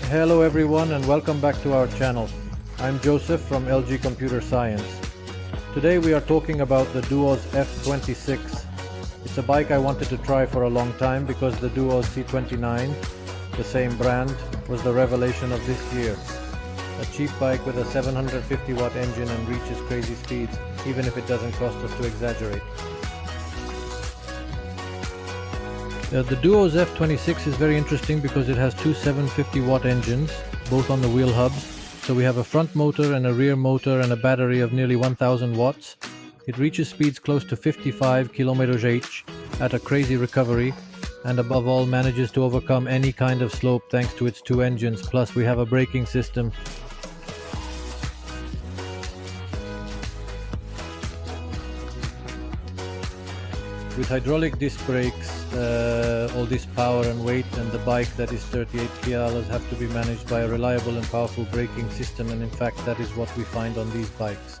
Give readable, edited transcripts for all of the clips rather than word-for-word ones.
Hello everyone and welcome back to our channel. I'm Joseph from LG Computer Science. Today we are talking about the DUOTTS F26. It's a bike I wanted to try for a long time because the DUOTTS C29, the same brand, was the revelation of this year. A cheap bike with a 750 watt engine and reaches crazy speeds, even if it doesn't cost us to exaggerate. The DUOTTS F26 is very interesting because it has two 750 watt engines, both on the wheel hubs. So we have a front motor and a rear motor and a battery of nearly 1000 watts. It reaches speeds close to 55 km/h at a crazy recovery, and above all manages to overcome any kind of slope thanks to its two engines. Plus we have a braking system. With hydraulic disc brakes, all this power and weight, and the bike that is 38 kilos have to be managed by a reliable and powerful braking system, and in fact that is what we find on these bikes.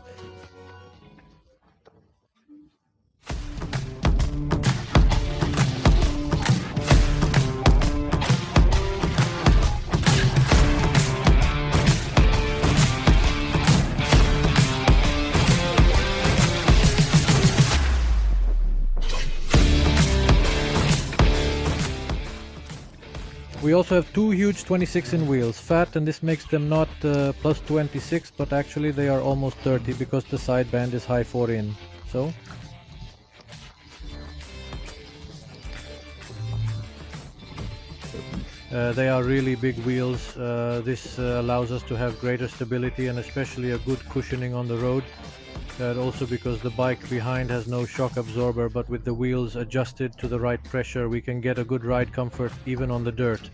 We also have two huge 26-in wheels, fat, and this makes them not plus 26, but actually they are almost 30 because the sideband is high 4-in. So they are really big wheels. This allows us to have greater stability and especially a good cushioning on the road. Also because the bike behind has no shock absorber, but with the wheels adjusted to the right pressure we can get a good ride comfort even on the dirt.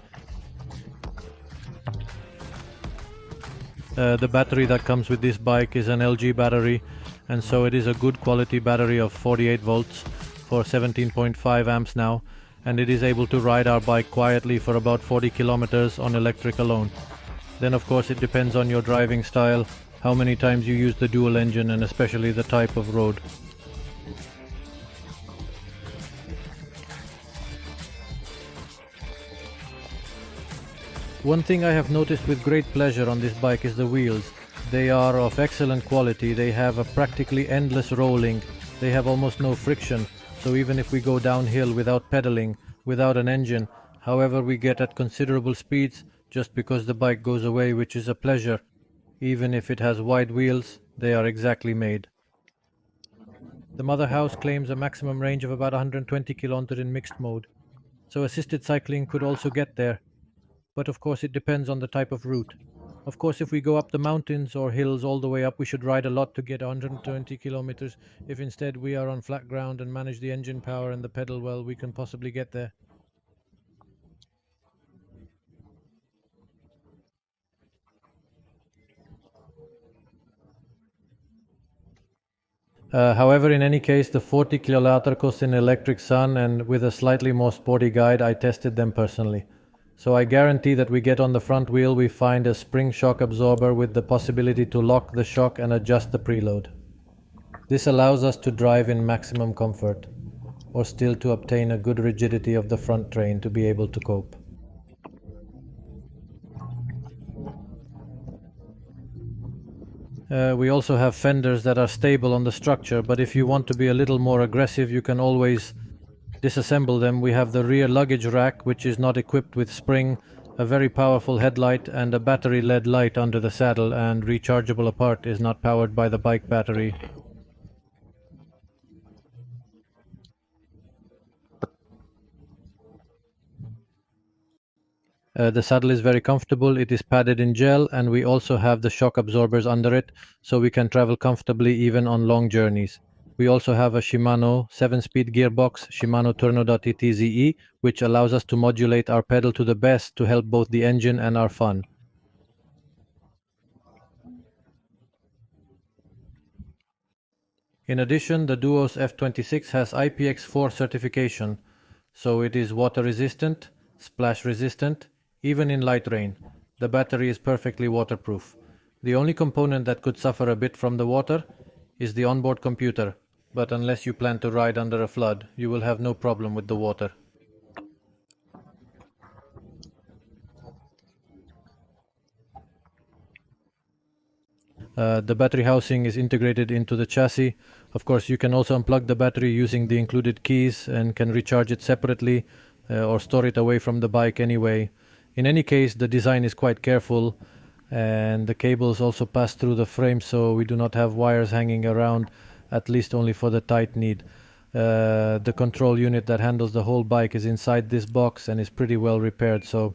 The battery that comes with this bike is an LG battery, and so it is a good quality battery of 48 volts for 17.5 amps now, and it is able to ride our bike quietly for about 40 kilometers on electric alone. Then of course it depends on your driving style, how many times you use the dual engine, and especially the type of road. One thing I have noticed with great pleasure on this bike is the wheels. They are of excellent quality, they have a practically endless rolling, they have almost no friction, so even if we go downhill without pedaling, without an engine, however we get at considerable speeds just because the bike goes away, which is a pleasure. Even if it has wide wheels, they are exactly made. The mother house claims a maximum range of about 120 km in mixed mode, so assisted cycling could also get there. But of course it depends on the type of route. Of course if we go up the mountains or hills all the way up, we should ride a lot to get 120 kilometers. If instead we are on flat ground and manage the engine power and the pedal well, we can possibly get there. However, in any case, the 40 km in electric sun and with a slightly more sporty guide, I tested them personally. So I guarantee that we get on the front wheel, we find a spring shock absorber with the possibility to lock the shock and adjust the preload. This allows us to drive in maximum comfort, or still to obtain a good rigidity of the front train to be able to cope. We also have fenders that are stable on the structure, but if you want to be a little more aggressive, you can always disassemble them. We have the rear luggage rack, which is not equipped with spring, a very powerful headlight and a battery LED light under the saddle, and rechargeable apart, is not powered by the bike battery. The saddle is very comfortable, it is padded in gel, and we also have the shock absorbers under it, so we can travel comfortably even on long journeys. We also have a Shimano 7-speed gearbox, Shimano Turno.ETZE, which allows us to modulate our pedal to the best to help both the engine and our fun. In addition, the DUOTTS F26 has IPX4 certification, so it is water resistant, splash resistant, even in light rain. The battery is perfectly waterproof. The only component that could suffer a bit from the water is the onboard computer, but unless you plan to ride under a flood, you will have no problem with the water. The battery housing is integrated into the chassis. Of course, you can also unplug the battery using the included keys and can recharge it separately or store it away from the bike anyway. In any case, the design is quite careful, and the cables also pass through the frame, so we do not have wires hanging around, at least only for the tight need. The control unit that handles the whole bike is inside this box and is pretty well repaired, so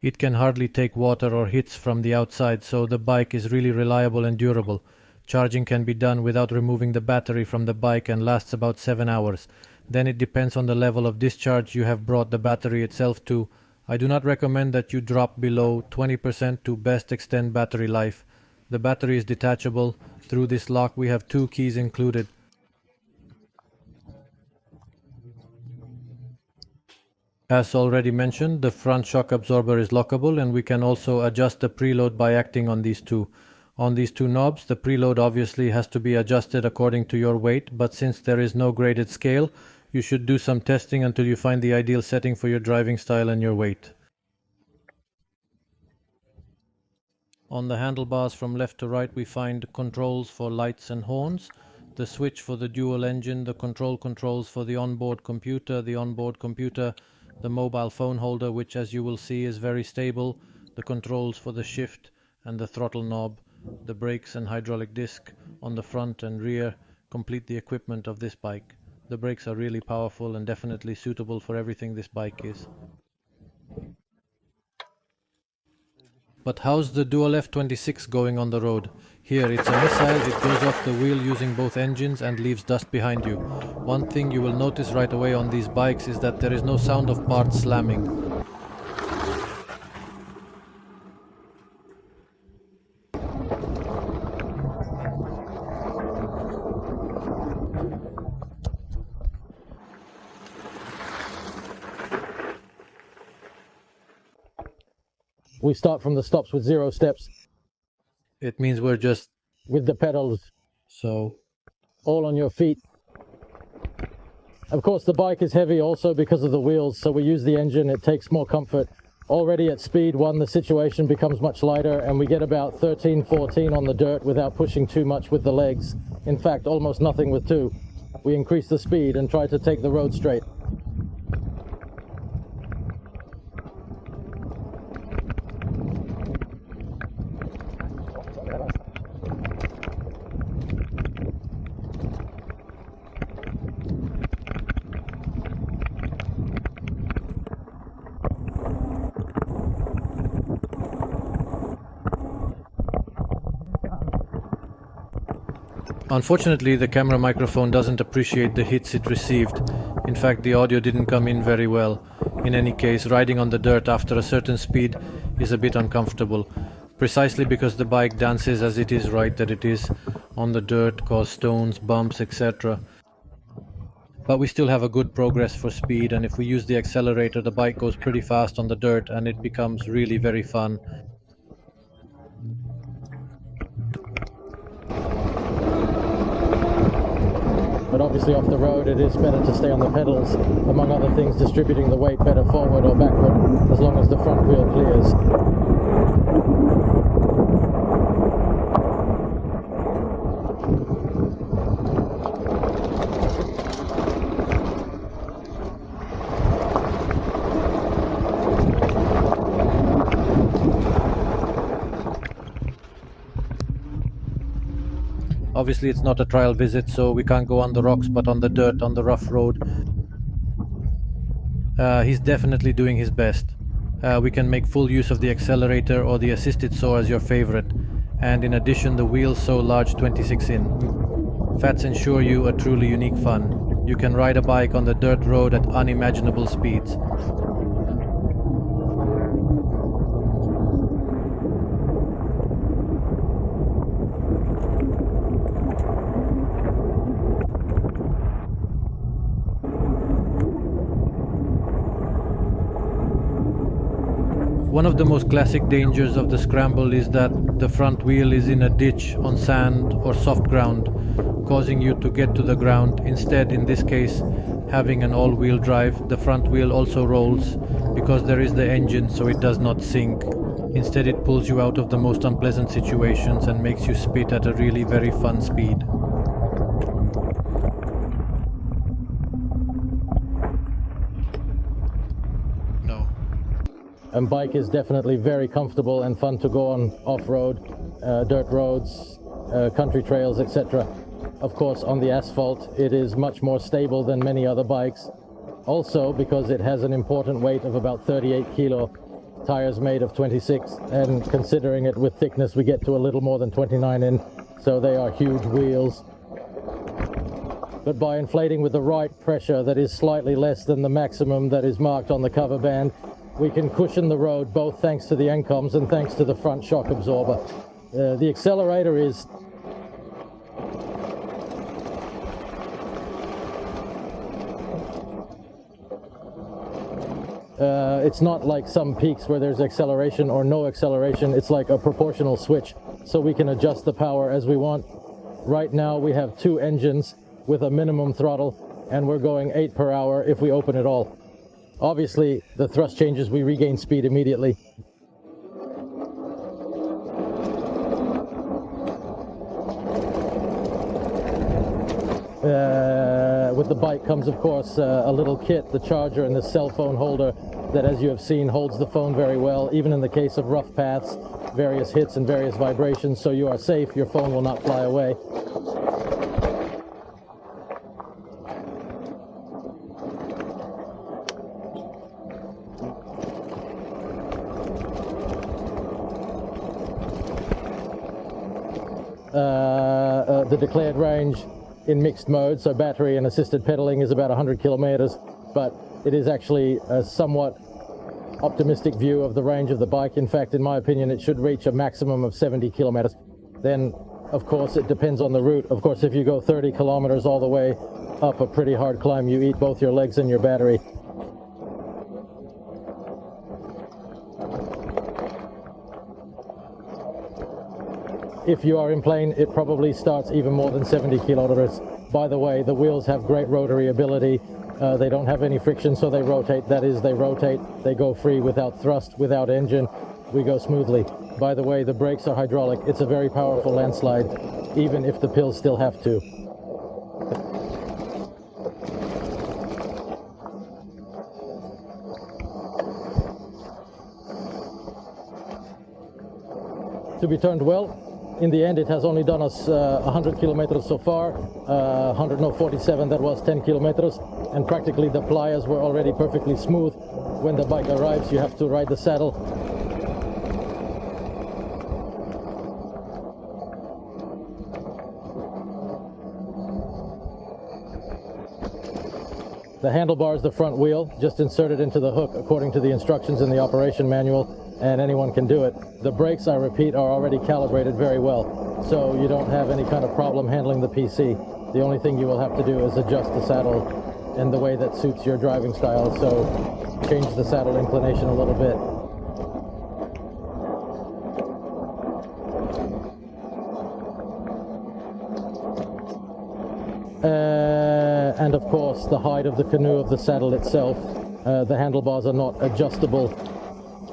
it can hardly take water or hits from the outside, so the bike is really reliable and durable. Charging can be done without removing the battery from the bike and lasts about 7 hours. Then it depends on the level of discharge you have brought the battery itself to. I do not recommend that you drop below 20% to best extend battery life. The battery is detachable. Through this lock we have 2 keys included. As already mentioned, the front shock absorber is lockable, and we can also adjust the preload by acting on these two. On these 2 knobs, the preload obviously has to be adjusted according to your weight, but since there is no graded scale, you should do some testing until you find the ideal setting for your driving style and your weight. On the handlebars from left to right we find controls for lights and horns, the switch for the dual engine, the controls for the onboard computer, the mobile phone holder, which as you will see is very stable, the controls for the shift and the throttle knob, the brakes and hydraulic disc on the front and rear complete the equipment of this bike. The brakes are really powerful and definitely suitable for everything this bike is. But how's the DUOTTS F26 going on the road? Here it's a missile, it goes off the wheel using both engines and leaves dust behind you. One thing you will notice right away on these bikes is that there is no sound of parts slamming. We start from the stops with 0 steps. It means we're just with the pedals, so all on your feet. Of course the bike is heavy also because of the wheels, so we use the engine, it takes more comfort. Already at speed 1 the situation becomes much lighter and we get about 13-14 on the dirt without pushing too much with the legs. In fact almost nothing with 2. We increase the speed and try to take the road straight. Unfortunately, the camera microphone doesn't appreciate the hits it received. In fact, the audio didn't come in very well. In any case, riding on the dirt after a certain speed is a bit uncomfortable. Precisely because the bike dances as it is right that it is on the dirt, cause stones, bumps, etc. But we still have a good progress for speed, and if we use the accelerator, the bike goes pretty fast on the dirt and it becomes really very fun. But obviously off the road it is better to stay on the pedals, among other things distributing the weight better forward or backward, as long as the front wheel clears. Obviously it's not a trial visit, so we can't go on the rocks, but on the dirt, on the rough road. He's definitely doing his best. We can make full use of the accelerator or the assisted saw as your favorite. And in addition, the wheels so large 26 in. Fats ensure you a truly unique fun. You can ride a bike on the dirt road at unimaginable speeds. One of the most classic dangers of the scramble is that the front wheel is in a ditch on sand or soft ground, causing you to get to the ground. Instead, in this case, having an all-wheel drive, the front wheel also rolls because there is the engine, so it does not sink. Instead, it pulls you out of the most unpleasant situations and makes you spit at a really very fun speed. No. And bike is definitely very comfortable and fun to go on off-road, dirt roads, country trails, etc. Of course, on the asphalt, it is much more stable than many other bikes. Also, because it has an important weight of about 38 kilo, tires made of 26, and considering it with thickness, we get to a little more than 29 in, so they are huge wheels. But by inflating with the right pressure that is slightly less than the maximum that is marked on the cover band, we can cushion the road both thanks to the end-coms and thanks to the front shock absorber. The accelerator is it's not like some peaks where there's acceleration or no acceleration. It's like a proportional switch, so we can adjust the power as we want. Right now we have 2 engines with a minimum throttle, and we're going 8 per hour if we open it all. Obviously, the thrust changes, we regain speed immediately. With the bike comes, of course, a little kit, the charger and the cell phone holder that, as you have seen, holds the phone very well, even in the case of rough paths, various hits and various vibrations, so you are safe, your phone will not fly away. The declared range in mixed mode, so battery and assisted pedaling, is about 100 kilometers, but it is actually a somewhat optimistic view of the range of the bike. In fact, in my opinion, it should reach a maximum of 70 kilometers. Then, of course, it depends on the route. Of course, if you go 30 kilometers all the way up a pretty hard climb, you eat both your legs and your battery. If you are in plane, it probably starts even more than 70 kilometers. By the way, the wheels have great rotary ability. They don't have any friction, so they rotate. That is, they rotate, they go free without thrust, without engine. We go smoothly. By the way, the brakes are hydraulic. It's a very powerful landslide, even if the pills still have to. To be turned well, in the end, it has only done us 100 kilometers so far, 47, that was 10 kilometers, and practically the pliers were already perfectly smooth. When the bike arrives, you have to ride the saddle. The handlebar is the front wheel, just inserted into the hook according to the instructions in the operation manual, and anyone can do it. The brakes, I repeat, are already calibrated very well, so you don't have any kind of problem handling the PC. The only thing you will have to do is adjust the saddle in the way that suits your driving style, so change the saddle inclination a little bit. And of course, the height of the canoe of the saddle itself. The handlebars are not adjustable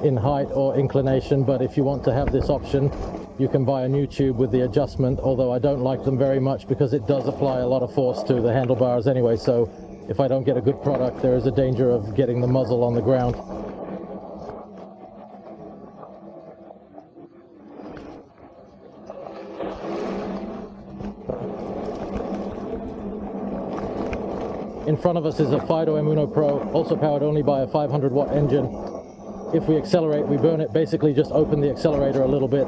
in height or inclination, but if you want to have this option, you can buy a new tube with the adjustment, although I don't like them very much because it does apply a lot of force to the handlebars anyway, so if I don't get a good product, there is a danger of getting the muzzle on the ground. In front of us is a Fido M1 Pro, also powered only by a 500 watt engine. If we accelerate, we burn it. Basically just open the accelerator a little bit.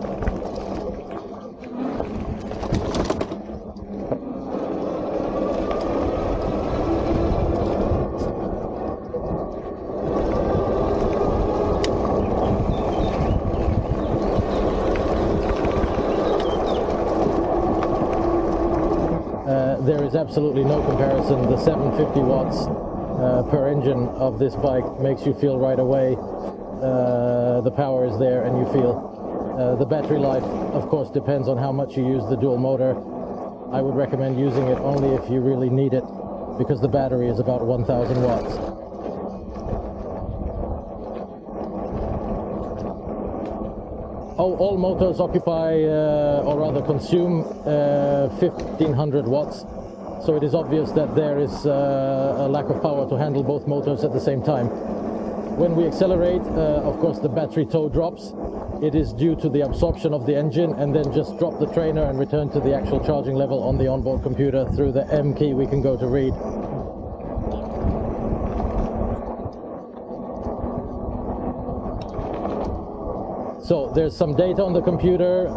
There is absolutely no comparison. The 750 watts per engine of this bike makes you feel right away the power is there and you feel. The battery life, of course, depends on how much you use the dual motor. I would recommend using it only if you really need it, because the battery is about 1000 watts. All motors occupy, or rather consume, 1500 watts. So it is obvious that there is a lack of power to handle both motors at the same time. When we accelerate, of course, the battery tow drops. It is due to the absorption of the engine, and then just drop the trainer and return to the actual charging level on the onboard computer. Through the M key we can go to read. So there's some data on the computer,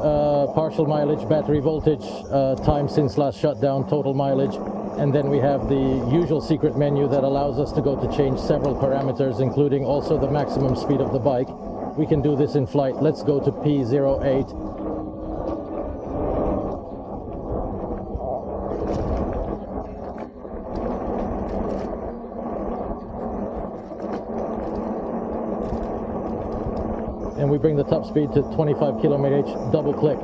partial mileage, battery voltage, time since last shutdown, total mileage, and then we have the usual secret menu that allows us to go to change several parameters, including also the maximum speed of the bike. We can do this in flight. Let's go to P08. And we bring the top speed to 25 km/h, double click.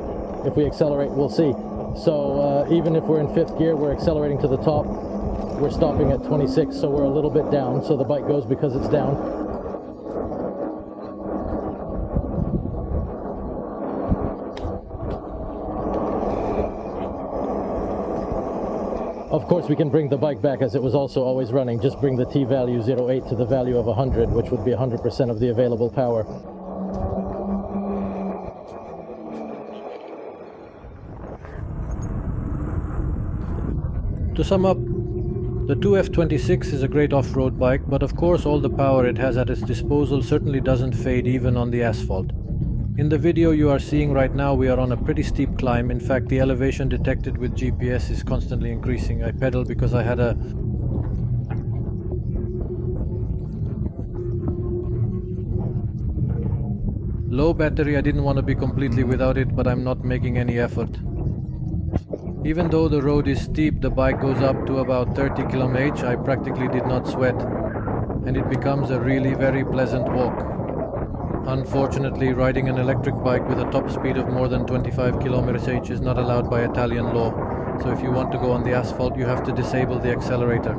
If we accelerate, we'll see. So even if we're in 5th gear, we're accelerating to the top. We're stopping at 26, so we're a little bit down. So the bike goes because it's down. Of course, we can bring the bike back as it was also always running. Just bring the T value 08 to the value of 100, which would be 100% of the available power. To sum up, the F26 is a great off-road bike, but of course all the power it has at its disposal certainly doesn't fade even on the asphalt. In the video you are seeing right now, we are on a pretty steep climb. In fact, the elevation detected with GPS is constantly increasing. I pedal because I had a low battery. I didn't want to be completely without it, but I'm not making any effort. Even though the road is steep, the bike goes up to about 30 km/h. I practically did not sweat, and it becomes a really very pleasant walk. Unfortunately, riding an electric bike with a top speed of more than 25 km/h is not allowed by Italian law, so if you want to go on the asphalt, you have to disable the accelerator.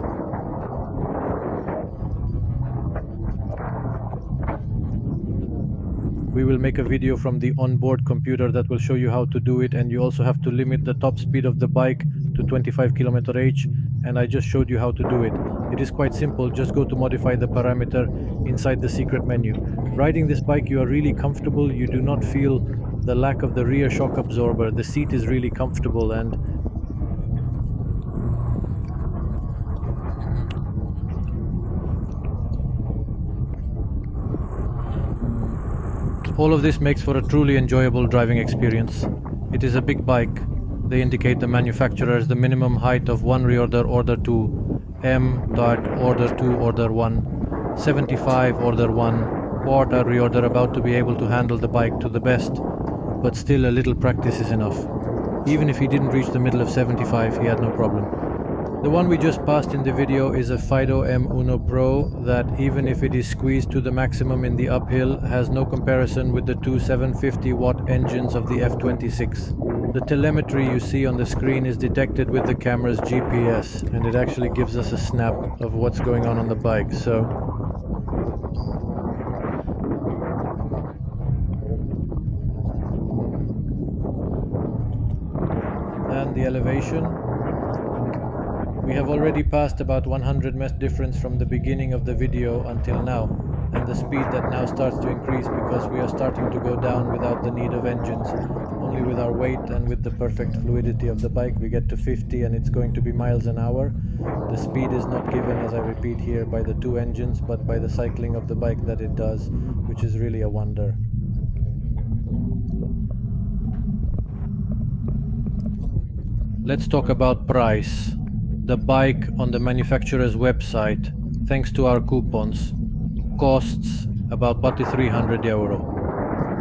We will make a video from the onboard computer that will show you how to do it, and you also have to limit the top speed of the bike to 25 km/h, and I just showed you how to do it. It is quite simple. Just go to modify the parameter inside the secret menu. Riding this bike, you are really comfortable. You do not feel the lack of the rear shock absorber. The seat is really comfortable, and all of this makes for a truly enjoyable driving experience. It is a big bike. They indicate the manufacturers the minimum height of 1 reorder order 2, M. order 2 order 1, 75 order 1, quarter reorder about to be able to handle the bike to the best, but still a little practice is enough. Even if he didn't reach the middle of 75, he had no problem. The one we just passed in the video is a Fido M1 Pro that, even if it is squeezed to the maximum in the uphill, has no comparison with the two 750 watt engines of the F26. The telemetry you see on the screen is detected with the camera's GPS, and it actually gives us a snap of what's going on the bike. So and the elevation. We have already passed about 100 ms difference from the beginning of the video until now, and the speed that now starts to increase because we are starting to go down without the need of engines. Only with our weight and with the perfect fluidity of the bike we get to 50, and it's going to be miles an hour. The speed is not given, as I repeat here, by the two engines, but by the cycling of the bike that it does, which is really a wonder. Let's talk about price. The bike on the manufacturer's website, thanks to our coupons, costs about €300.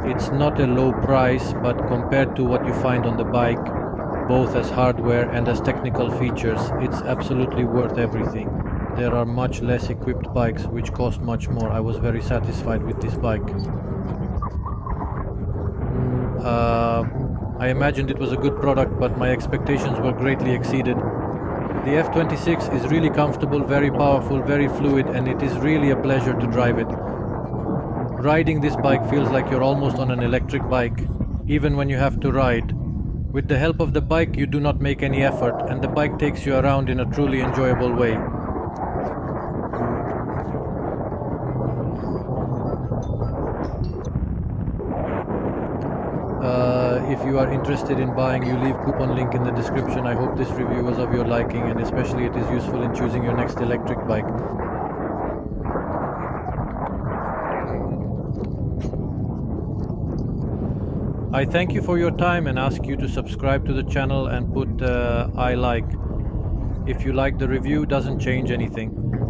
It's not a low price, but compared to what you find on the bike, both as hardware and as technical features, it's absolutely worth everything. There are much less equipped bikes which cost much more. I was very satisfied with this bike. I imagined it was a good product, but my expectations were greatly exceeded. The F26 is really comfortable, very powerful, very fluid, and it is really a pleasure to drive it. Riding this bike feels like you're almost on an electric bike, even when you have to ride. With the help of the bike, you do not make any effort, and the bike takes you around in a truly enjoyable way. If you are interested in buying, you leave coupon link in the description. I hope this review was of your liking, and especially it is useful in choosing your next electric bike. I thank you for your time and ask you to subscribe to the channel and put I like. If you like the review, doesn't change anything.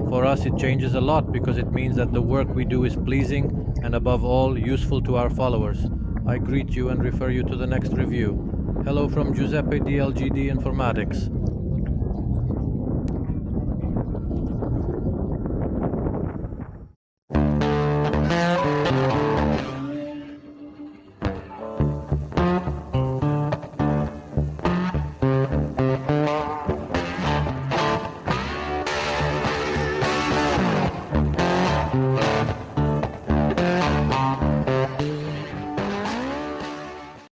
For us it changes a lot because it means that the work we do is pleasing and above all useful to our followers. I greet you and refer you to the next review. Hello from Giuseppe DLGD Informatics.